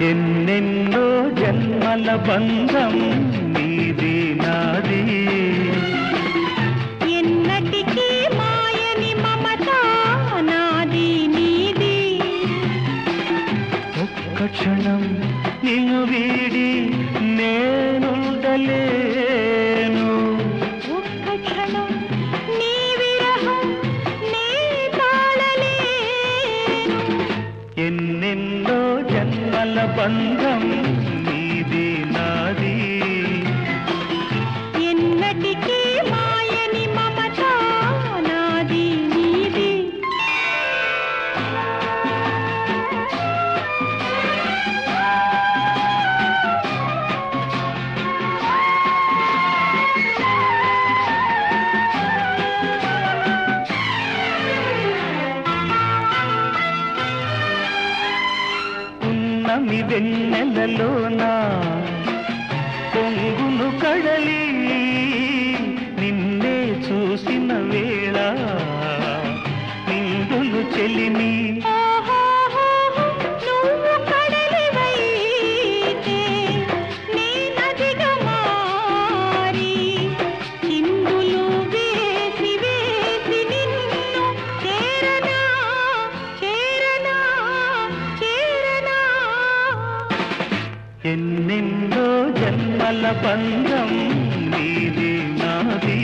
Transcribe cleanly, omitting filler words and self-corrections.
ఎన్నెన్నో జన్మల బంధం నీది నాది, ఎన్నటికీ మాయని మమత నాది నీది. ఒక్క క్షణం నిన్ను వీడి నేనుండలేను, ఒక్క క్షణం నీ విరహం నే తాళలేను. ఎన్నెన్నో జన్మల బంధం నీది నాది, ఎన్నటికీ మాయని మమత నాది నీది. ఉన్నమి వెన్నెలలోనా పొంగును కడలి, నిన్నే చూసిన వేళ నిండులు చెలిమి. నువ్వు కడలివైతే నే నదిగా మారి చిందులు వేసి వేసి నిన్ను చేరనా చేరనా చేరనా. ఎన్నెన్నో జన్మల బంధం నీది నాది.